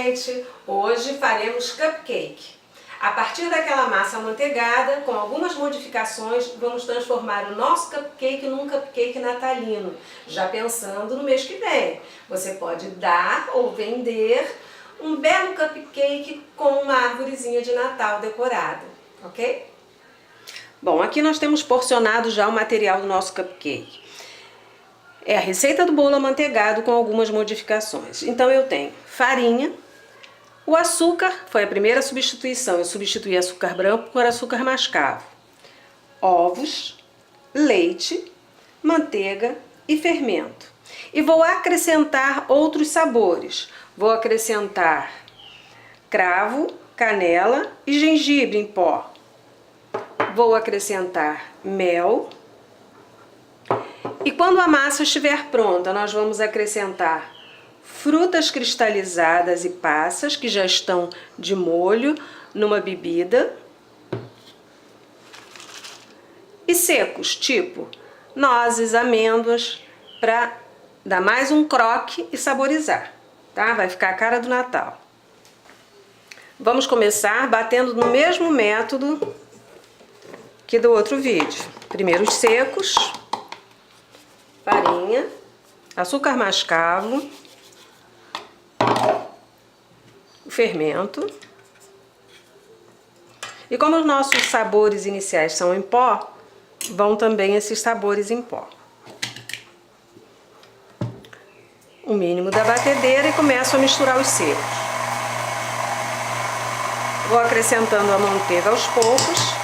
gente! Hoje faremos cupcake. A partir daquela massa amanteigada, com algumas modificações, vamos transformar o nosso cupcake num cupcake natalino, já pensando no mês que vem. Você pode dar ou vender um belo cupcake com uma árvorezinha de Natal decorada, ok? Bom, aqui nós temos porcionado já o material do nosso cupcake. É a receita do bolo amanteigado com algumas modificações. Então eu tenho farinha, o açúcar foi a primeira substituição, eu substituí açúcar branco por açúcar mascavo, ovos, leite, manteiga e fermento. E vou acrescentar outros sabores. Vou acrescentar cravo, canela e gengibre em pó. Vou acrescentar mel. E quando a massa estiver pronta, nós vamos acrescentar frutas cristalizadas e passas, que já estão de molho numa bebida. E secos, tipo nozes, amêndoas, para dar mais um croque e saborizar, tá? Vai ficar a cara do Natal. Vamos começar batendo no mesmo método que do outro vídeo. Primeiro os secos, farinha, açúcar mascavo, o fermento. E como os nossos sabores iniciais são em pó, vão também esses sabores em pó. O mínimo da batedeira e começo a misturar os secos. Vou acrescentando a manteiga aos poucos.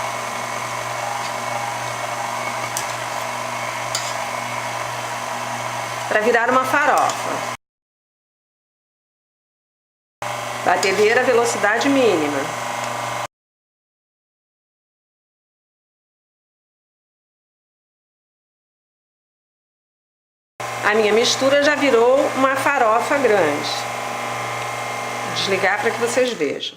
Para virar uma farofa. Batedeira, velocidade mínima. A minha mistura já virou uma farofa grande. Vou desligar para que vocês vejam.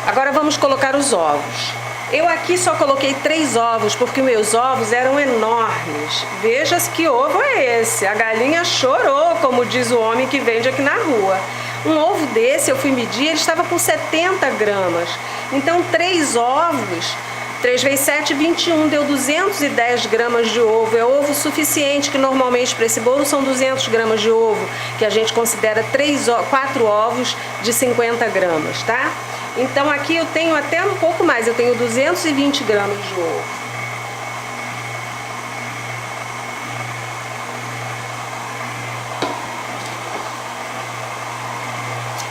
Agora vamos colocar os ovos. Eu aqui só coloquei 3 ovos, porque meus ovos eram enormes. Veja que ovo é esse. A galinha chorou, como diz o homem que vende aqui na rua. Um ovo desse, eu fui medir, ele estava com 70 gramas. Então 3 ovos, 3 vezes 7, 21, deu 210 gramas de ovo. É ovo suficiente, que normalmente para esse bolo são 200 gramas de ovo, que a gente considera 4 ovos de 50 gramas, tá? Então aqui eu tenho até um pouco mais, eu tenho 220 gramas de ovo.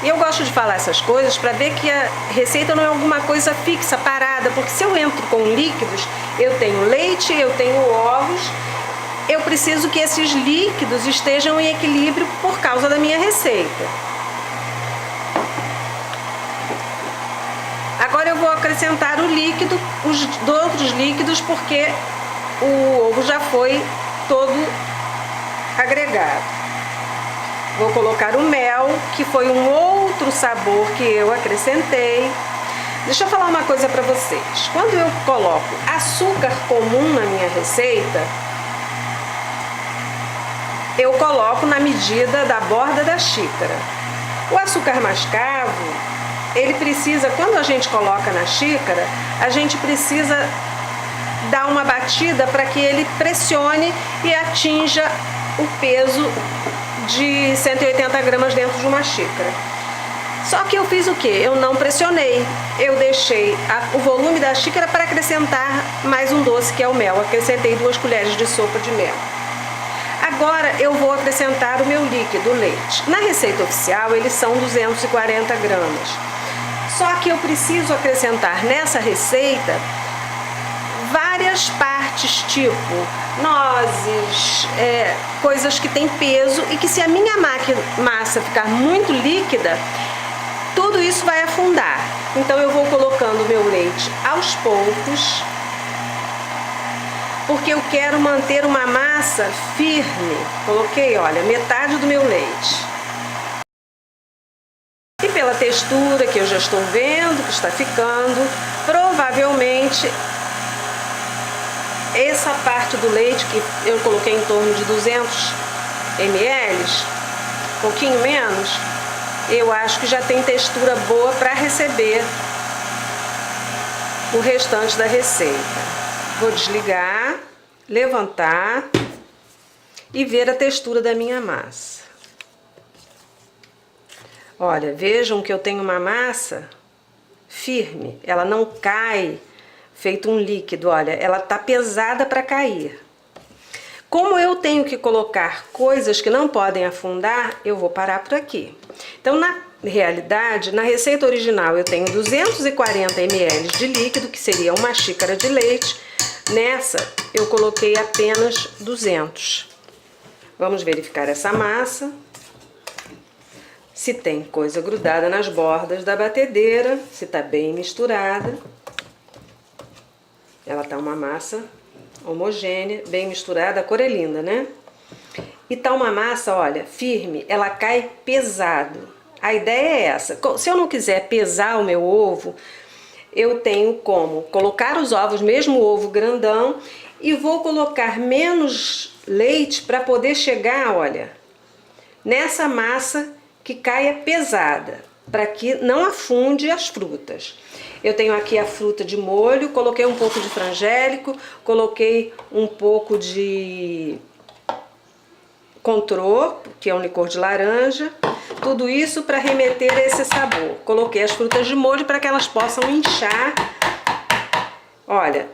E eu gosto de falar essas coisas para ver que a receita não é alguma coisa fixa, parada, porque se eu entro com líquidos, eu tenho leite, eu tenho ovos, eu preciso que esses líquidos estejam em equilíbrio por causa da minha receita. Agora eu vou acrescentar o líquido, os outros líquidos, porque o ovo já foi todo agregado. Vou colocar o mel, que foi um outro sabor que eu acrescentei. Deixa eu falar uma coisa para vocês. Quando eu coloco açúcar comum na minha receita, eu coloco na medida da borda da xícara. O açúcar mascavo, ele precisa, quando a gente coloca na xícara, a gente precisa dar uma batida para que ele pressione e atinja o peso de 180 gramas dentro de uma xícara. Só que eu fiz o que? Eu não pressionei. Eu deixei o volume da xícara para acrescentar mais um doce, que é o mel. Acrescentei 2 colheres de sopa de mel. Agora eu vou acrescentar o meu líquido, o leite. Na receita oficial eles são 240 gramas. Só que eu preciso acrescentar nessa receita várias partes, tipo nozes, coisas que têm peso, e que se a minha massa ficar muito líquida, tudo isso vai afundar. Então eu vou colocando o meu leite aos poucos, porque eu quero manter uma massa firme. Coloquei, olha, metade do meu leite. E pela textura que eu já estou vendo que está ficando, provavelmente essa parte do leite que eu coloquei em torno de 200 ml, pouquinho menos, eu acho que já tem textura boa para receber o restante da receita. Vou desligar, levantar e ver a textura da minha massa. Olha, vejam que eu tenho uma massa firme, ela não cai feito um líquido, olha, ela tá pesada para cair. Como eu tenho que colocar coisas que não podem afundar, eu vou parar por aqui. Então, na realidade, na receita original eu tenho 240 ml de líquido, que seria uma xícara de leite. Nessa eu coloquei apenas 200. Vamos verificar essa massa. Se tem coisa grudada nas bordas da batedeira, se tá bem misturada. Ela tá uma massa homogênea, bem misturada, a cor é linda, né? E tá uma massa, olha, firme, ela cai pesado. A ideia é essa. Se eu não quiser pesar o meu ovo, eu tenho como colocar os ovos, mesmo o ovo grandão, e vou colocar menos leite para poder chegar, olha, nessa massa que caia pesada, para que não afunde as frutas. Eu tenho aqui a fruta de molho, coloquei um pouco de frangélico, coloquei um pouco de contrô, que é um licor de laranja, tudo isso para remeter a esse sabor. Coloquei as frutas de molho para que elas possam inchar. Olha,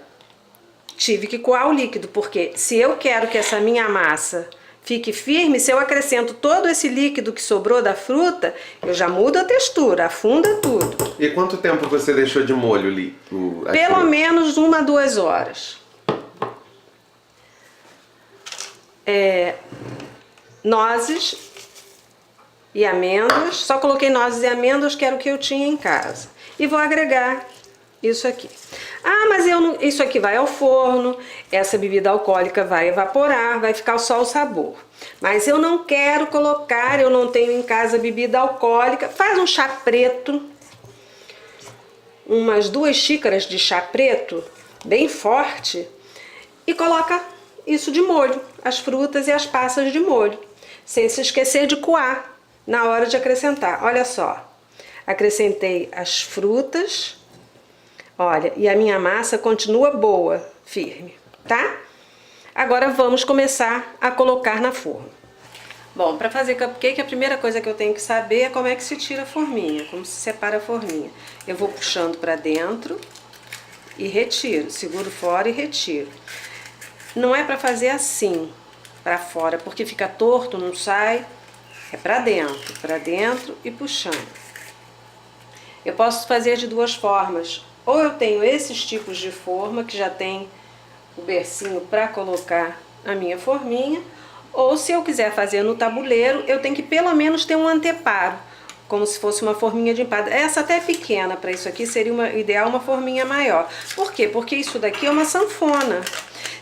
tive que coar o líquido, porque se eu quero que essa minha massa fique firme, se eu acrescento todo esse líquido que sobrou da fruta, eu já mudo a textura, afunda tudo. E quanto tempo você deixou de molho ali? Pelo menos 1 a 2 horas. Nozes e amêndoas, só coloquei nozes e amêndoas, que era o que eu tinha em casa. E vou agregar isso aqui. Ah, mas isso aqui vai ao forno, essa bebida alcoólica vai evaporar, vai ficar só o sabor. Mas eu não quero colocar, eu não tenho em casa bebida alcoólica. Faz um chá preto, umas 2 xícaras de chá preto, bem forte, e coloca isso de molho, as frutas e as passas de molho, sem se esquecer de coar na hora de acrescentar. Olha só, acrescentei as frutas. Olha, e a minha massa continua boa, firme, tá? Agora vamos começar a colocar na forma. Bom, para fazer cupcake, a primeira coisa que eu tenho que saber é como é que se tira a forminha, como se separa a forminha. Eu vou puxando para dentro e retiro, seguro fora e retiro. Não é para fazer assim, para fora, porque fica torto, não sai. É para dentro e puxando. Eu posso fazer de 2 formas. Ou eu tenho esses tipos de forma, que já tem o bercinho para colocar a minha forminha, ou se eu quiser fazer no tabuleiro, eu tenho que pelo menos ter um anteparo, como se fosse uma forminha de empada. Essa até é pequena, para isso aqui seria ideal uma forminha maior. Por quê? Porque isso daqui é uma sanfona.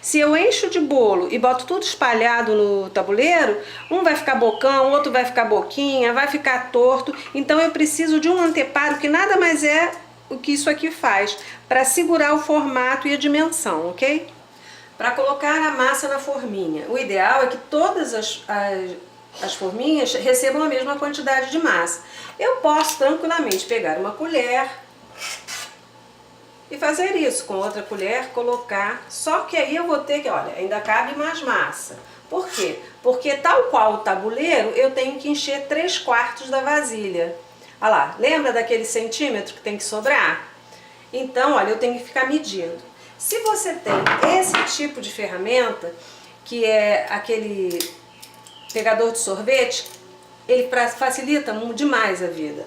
Se eu encho de bolo e boto tudo espalhado no tabuleiro, um vai ficar bocão, outro vai ficar boquinha, vai ficar torto. Então eu preciso de um anteparo, que nada mais é o que isso aqui faz, para segurar o formato e a dimensão, ok? Para colocar a massa na forminha, o ideal é que todas as forminhas recebam a mesma quantidade de massa. Eu posso tranquilamente pegar uma colher e fazer isso, com outra colher colocar, só que aí eu vou ter que, olha, ainda cabe mais massa. Por quê? Porque tal qual o tabuleiro, eu tenho que encher 3/4 da vasilha. Olha lá, lembra daquele centímetro que tem que sobrar? Então, olha, eu tenho que ficar medindo. Se você tem esse tipo de ferramenta, que é aquele pegador de sorvete, ele facilita demais a vida.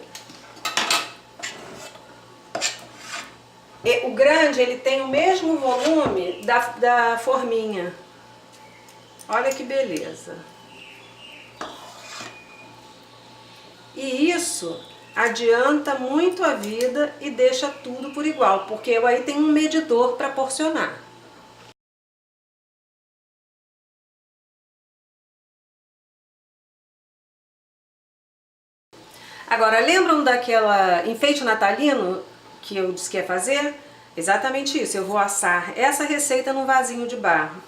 O grande, ele tem o mesmo volume da forminha. Olha que beleza. E isso adianta muito a vida e deixa tudo por igual, porque eu aí tenho um medidor para porcionar. Agora, lembram daquela enfeite natalino que eu disse que ia fazer? Exatamente isso, eu vou assar essa receita num vasinho de barro.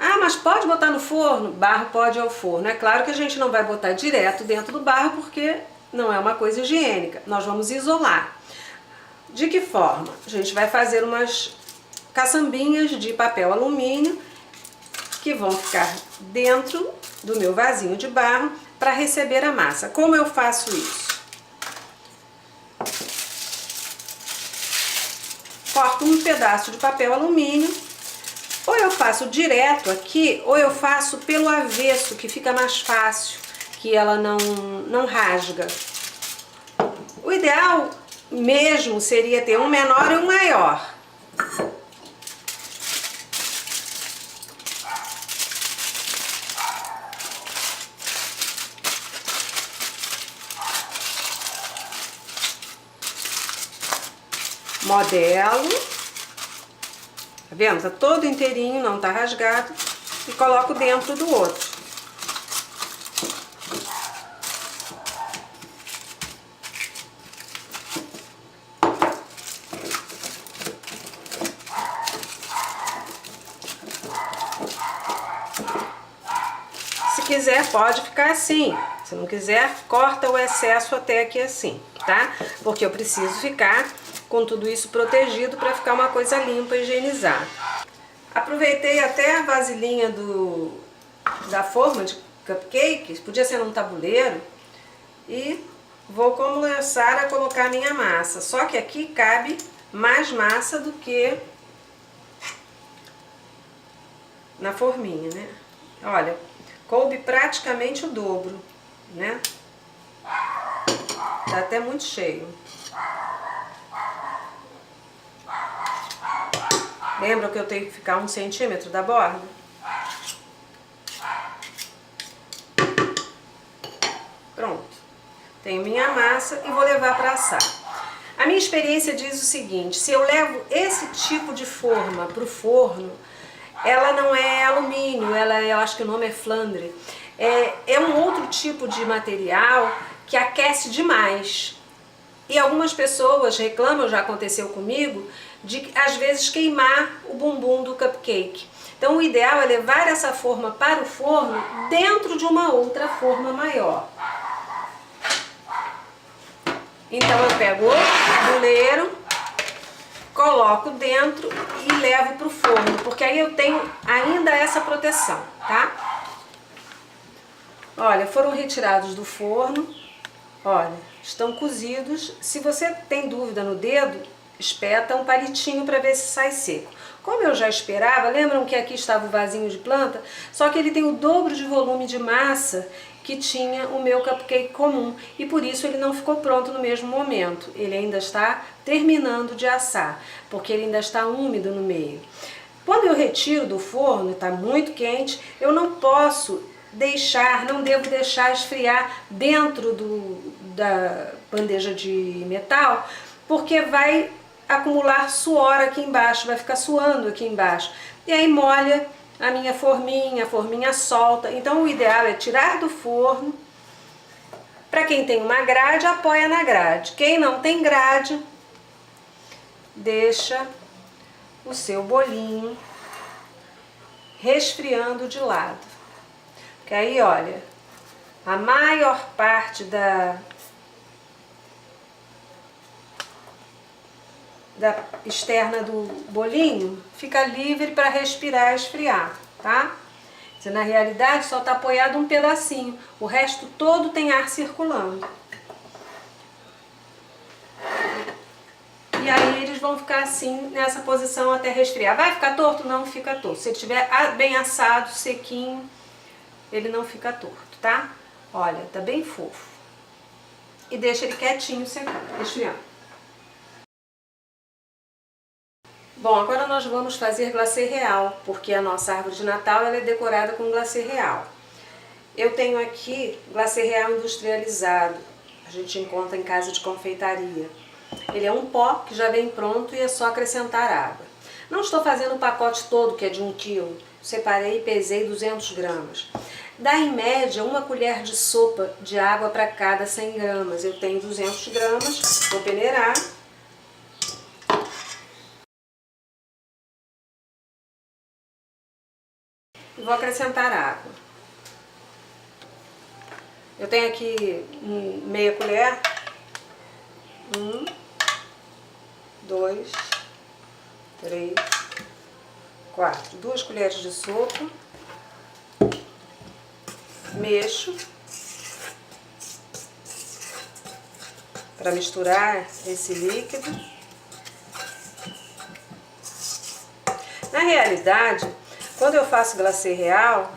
Ah, mas pode botar no forno? Barro pode ir ao forno. É claro que a gente não vai botar direto dentro do barro porque não é uma coisa higiênica. Nós vamos isolar. De que forma? A gente vai fazer umas caçambinhas de papel alumínio que vão ficar dentro do meu vasinho de barro para receber a massa. Como eu faço isso? Corto um pedaço de papel alumínio, ou eu faço direto aqui, ou eu faço pelo avesso, que fica mais fácil, que ela não rasga. O ideal mesmo seria ter um menor e um maior. Modelo, tá vendo? Tá todo inteirinho, não tá rasgado, e coloco dentro do outro. Se quiser, pode ficar assim. Se não quiser, corta o excesso até aqui assim, tá? Porque eu preciso ficar com tudo isso protegido para ficar uma coisa limpa e higienizada. Aproveitei até a vasilhinha da forma de cupcakes, podia ser num tabuleiro, e vou começar a colocar a minha massa. Só que aqui cabe mais massa do que na forminha, né? Olha, coube praticamente o dobro, né? Tá até muito cheio. Lembra que eu tenho que ficar 1 centímetro da borda? Pronto. Tenho minha massa e vou levar para assar. A minha experiência diz o seguinte: se eu levo esse tipo de forma para o forno, ela não é alumínio, eu acho que o nome é flandre. É um outro tipo de material que aquece demais. E algumas pessoas reclamam, já aconteceu comigo, de às vezes queimar o bumbum do cupcake. Então o ideal é levar essa forma para o forno dentro de uma outra forma maior. Então eu pego o tabuleiro, coloco dentro e levo para o forno, porque aí eu tenho ainda essa proteção, tá? Olha, foram retirados do forno, olha, estão cozidos. Se você tem dúvida no dedo, espeta um palitinho para ver se sai seco. Como eu já esperava, lembram que aqui estava o vasinho de planta? Só que ele tem o dobro de volume de massa que tinha o meu cupcake comum, e por isso ele não ficou pronto no mesmo momento. Ele ainda está terminando de assar, porque ele ainda está úmido no meio. Quando eu retiro do forno, está muito quente, eu não posso deixar, não devo deixar esfriar dentro da bandeja de metal, porque vai acumular suor aqui embaixo, vai ficar suando aqui embaixo. E aí molha a minha forminha, a forminha solta. Então o ideal é tirar do forno. Para quem tem uma grade, apoia na grade. Quem não tem grade, deixa o seu bolinho resfriando de lado. Porque aí, olha, a maior parte da externa do bolinho fica livre para respirar e esfriar, tá? Se na realidade só está apoiado um pedacinho, o resto todo tem ar circulando. E aí eles vão ficar assim, nessa posição até resfriar. Vai ficar torto? Não fica torto. Se ele estiver bem assado, sequinho, ele não fica torto, tá? Olha, tá bem fofo. E deixa ele quietinho, secando, esfriando. Bom, agora nós vamos fazer glacê real, porque a nossa árvore de Natal ela é decorada com glacê real. Eu tenho aqui glacê real industrializado, a gente encontra em casa de confeitaria. Ele é um pó que já vem pronto e é só acrescentar água. Não estou fazendo o pacote todo, que é de 1 kg. Separei e pesei 200 gramas. Dá em média 1 colher de sopa de água para cada 100 gramas. Eu tenho 200 gramas, vou peneirar. vou acrescentar água. Eu tenho aqui meia colher. 1, 2, 3, 4. 2 colheres de sopa. Mexo para misturar esse líquido. Na realidade, quando eu faço glacê real,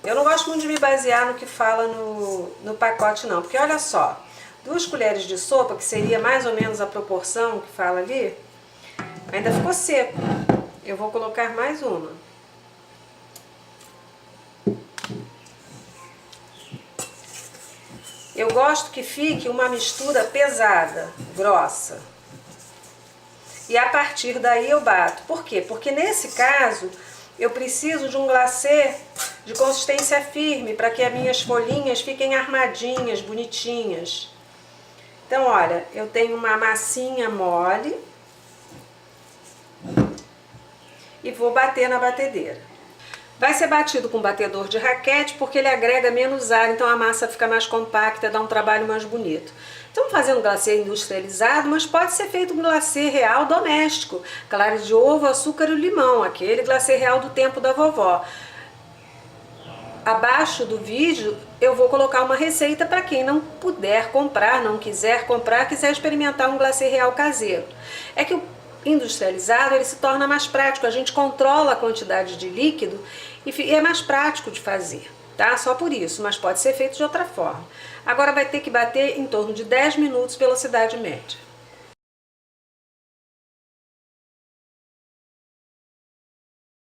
eu não gosto muito de me basear no que fala no pacote não, porque olha só, 2 colheres de sopa, que seria mais ou menos a proporção que fala ali, ainda ficou seco. Eu vou colocar mais uma. Eu gosto que fique uma mistura pesada, grossa. E a partir daí eu bato. Por quê? Porque nesse caso eu preciso de um glacê de consistência firme para que as minhas folhinhas fiquem armadinhas, bonitinhas. Então, olha, eu tenho uma massinha mole e vou bater na batedeira. Vai ser batido com batedor de raquete porque ele agrega menos ar, então a massa fica mais compacta, dá um trabalho mais bonito. Estamos fazendo glacê industrializado, mas pode ser feito um glacê real doméstico. Clara de ovo, açúcar e limão, aquele glacê real do tempo da vovó. Abaixo do vídeo eu vou colocar uma receita para quem não puder comprar, não quiser comprar, quiser experimentar um glacê real caseiro. É que o industrializado ele se torna mais prático, a gente controla a quantidade de líquido e é mais prático de fazer, tá? Só por isso, mas pode ser feito de outra forma. Agora vai ter que bater em torno de 10 minutos, velocidade média.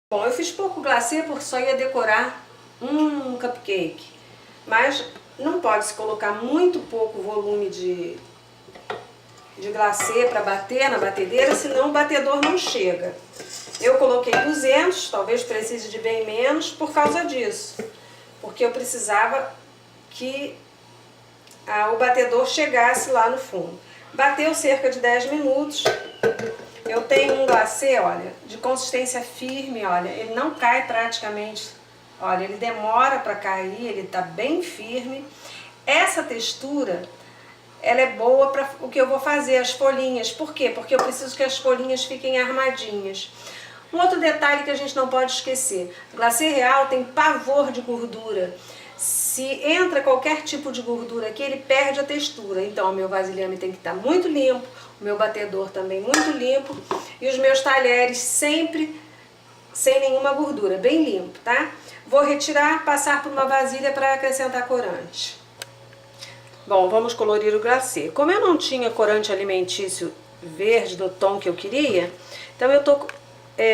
Bom, eu fiz pouco glacê porque só ia decorar um cupcake, mas não pode se colocar muito pouco volume de glacê para bater na batedeira, senão o batedor não chega. Eu coloquei 200, talvez precise de bem menos por causa disso, porque eu precisava que o batedor chegasse lá no fundo. Bateu cerca de 10 minutos. Eu tenho um glacê, olha, de consistência firme, olha, ele não cai praticamente, olha, ele demora para cair, ele tá bem firme. Essa textura, ela é boa para o que eu vou fazer, as folhinhas. Por quê? Porque eu preciso que as folhinhas fiquem armadinhas. Um outro detalhe que a gente não pode esquecer, o glacê real tem pavor de gordura. Se entra qualquer tipo de gordura aqui, ele perde a textura. Então o meu vasilhame tem que estar muito limpo, o meu batedor também muito limpo e os meus talheres sempre sem nenhuma gordura, bem limpo, tá? Vou retirar, passar por uma vasilha para acrescentar corante. Bom, vamos colorir o glacê. Como eu não tinha corante alimentício verde do tom que eu queria, então eu tô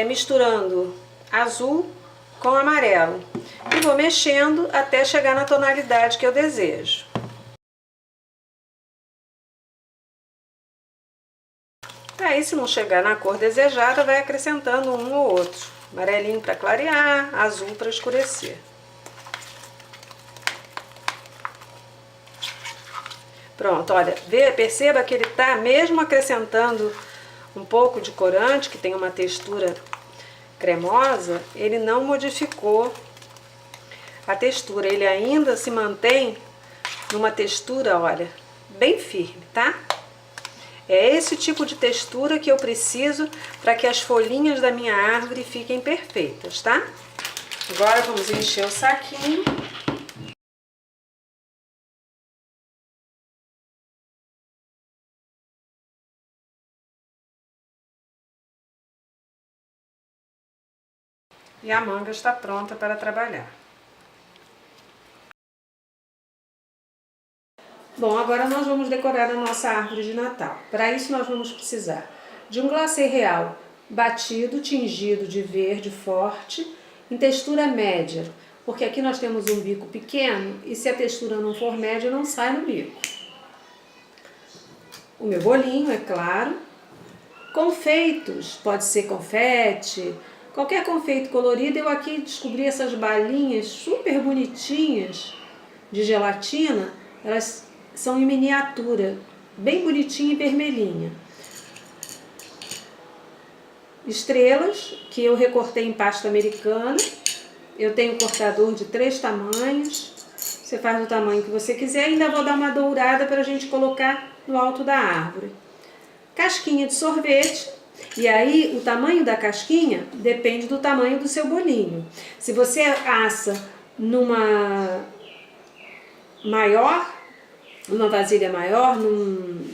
misturando azul com amarelo e vou mexendo até chegar na tonalidade que eu desejo. Aí, se não chegar na cor desejada, vai acrescentando um ou outro. Amarelinho para clarear, azul para escurecer. Pronto, olha, perceba que ele tá mesmo acrescentando um pouco de corante, que tem uma textura cremosa, ele não modificou a textura, ele ainda se mantém numa textura, olha, bem firme, tá? É esse tipo de textura que eu preciso para que as folhinhas da minha árvore fiquem perfeitas, tá? Agora vamos encher o saquinho. E a manga está pronta para trabalhar. Bom, agora nós vamos decorar a nossa árvore de Natal. Para isso nós vamos precisar de um glacê real batido, tingido de verde forte, em textura média, porque aqui nós temos um bico pequeno e se a textura não for média não sai no bico. O meu bolinho, é claro. Confeitos, pode ser confete, qualquer confeito colorido. Eu aqui descobri essas balinhas super bonitinhas de gelatina, elas são em miniatura, bem bonitinha e vermelhinha. Estrelas, que eu recortei em pasta americana Eu tenho um cortador de 3 tamanhos. Você faz do tamanho que você quiser. Ainda vou dar uma dourada para a gente colocar no alto da árvore. Casquinha de sorvete. E aí o tamanho da casquinha depende do tamanho do seu bolinho. Se você assa numa maior, numa vasilha maior, num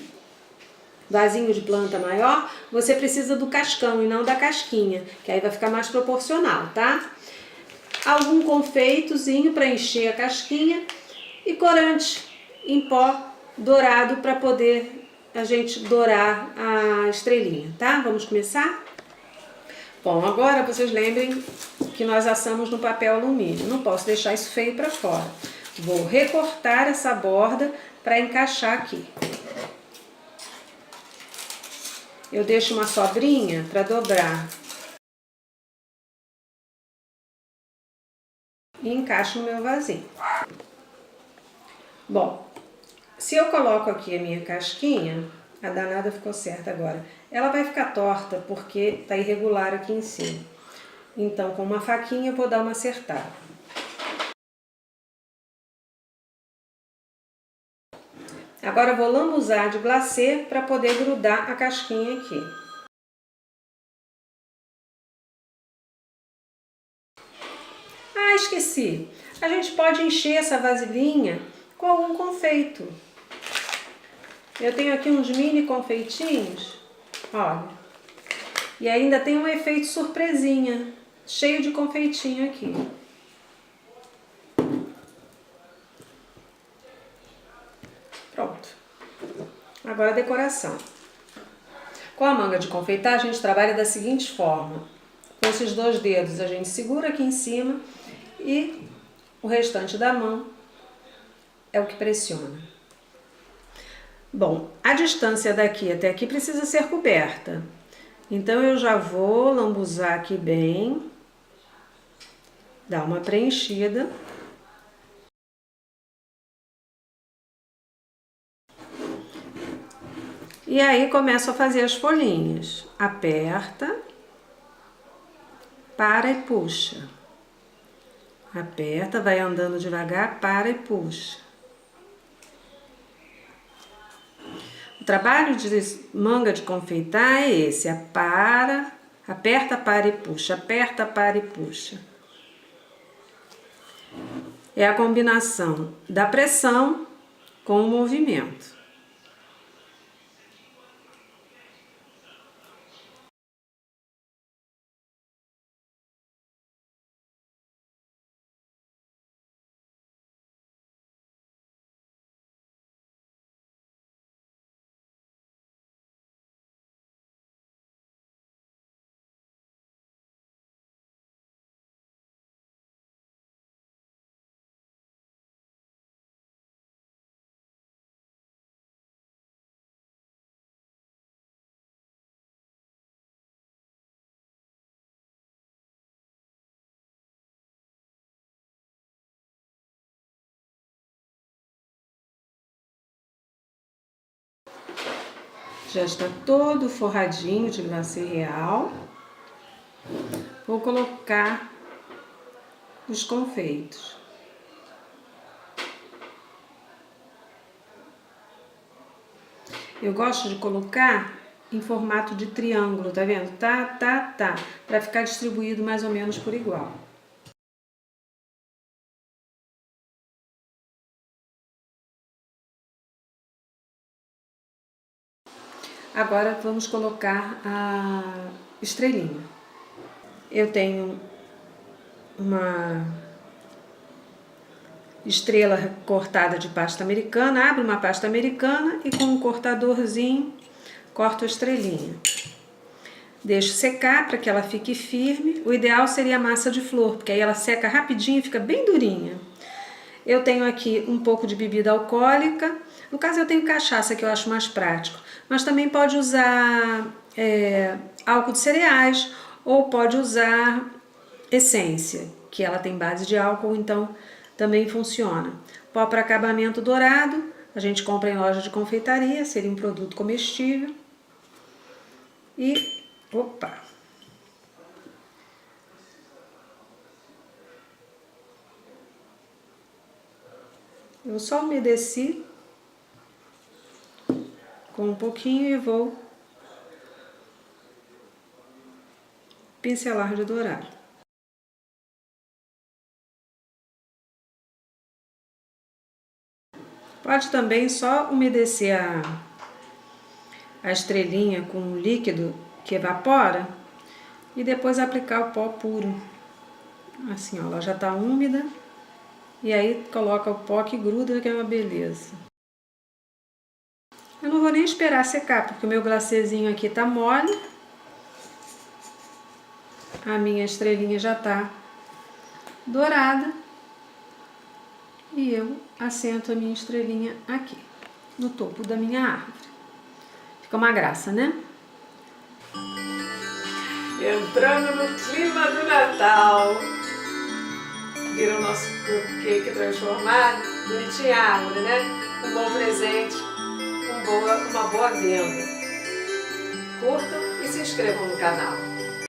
vasinho de planta maior, você precisa do cascão e não da casquinha, que aí vai ficar mais proporcional, tá? Algum confeitozinho para encher a casquinha e corante em pó dourado para poder a gente dourar a estrelinha, tá? Vamos começar? Bom, agora vocês lembrem que nós assamos no papel alumínio. Não posso deixar isso feio para fora. Vou recortar essa borda para encaixar aqui. Eu deixo uma sobrinha para dobrar. E encaixo no meu vasinho. Bom, se eu coloco aqui a minha casquinha, a danada ficou certa agora. Ela vai ficar torta porque tá irregular aqui em cima. Então, com uma faquinha eu vou dar uma acertada. Agora eu vou lambuzar de glacê para poder grudar a casquinha aqui. Ah, esqueci. A gente pode encher essa vasilhinha com algum confeito. Eu tenho aqui uns mini confeitinhos, olha. E ainda tem um efeito surpresinha, cheio de confeitinho aqui. Pronto. Agora a decoração. Com a manga de confeitar, a gente trabalha da seguinte forma. Com esses 2 dedos a gente segura aqui em cima e o restante da mão é o que pressiona. Bom, a distância daqui até aqui precisa ser coberta. Então eu já vou lambuzar aqui bem, dar uma preenchida. E aí começo a fazer as folhinhas. Aperta, para e puxa. Aperta, vai andando devagar, para e puxa. O trabalho de manga de confeitar é esse, aperta, para e puxa, aperta, para e puxa. É a combinação da pressão com o movimento. Já está todo forradinho de glacê real. Vou colocar os confeitos. Eu gosto de colocar em formato de triângulo, tá vendo? Tá, para ficar distribuído mais ou menos por igual. Agora vamos colocar a estrelinha. Eu tenho uma estrela cortada de pasta americana, abro uma pasta americana e com um cortadorzinho corto a estrelinha. Deixo secar para que ela fique firme. O ideal seria a massa de flor, porque aí ela seca rapidinho e fica bem durinha. Eu tenho aqui um pouco de bebida alcoólica. No caso eu tenho cachaça, que eu acho mais prático. Mas também pode usar álcool de cereais ou pode usar essência, que ela tem base de álcool, então também funciona. Pó para acabamento dourado, a gente compra em loja de confeitaria, seria um produto comestível. E, opa! Eu só umedeci com um pouquinho e vou pincelar de dourado. Pode também só umedecer a estrelinha com um líquido que evapora e depois aplicar o pó puro. Assim, ó, ela já tá úmida. E aí coloca o pó que gruda, que é uma beleza. Eu não vou nem esperar secar, porque o meu glacêzinho aqui tá mole. A minha estrelinha já tá dourada. E eu assento a minha estrelinha aqui, no topo da minha árvore. Fica uma graça, né? Entrando no clima do Natal. Viram o nosso cupcake transformado? Bonitinha a árvore, né? Um bom presente, uma boa venda. Curtam e se inscrevam no canal.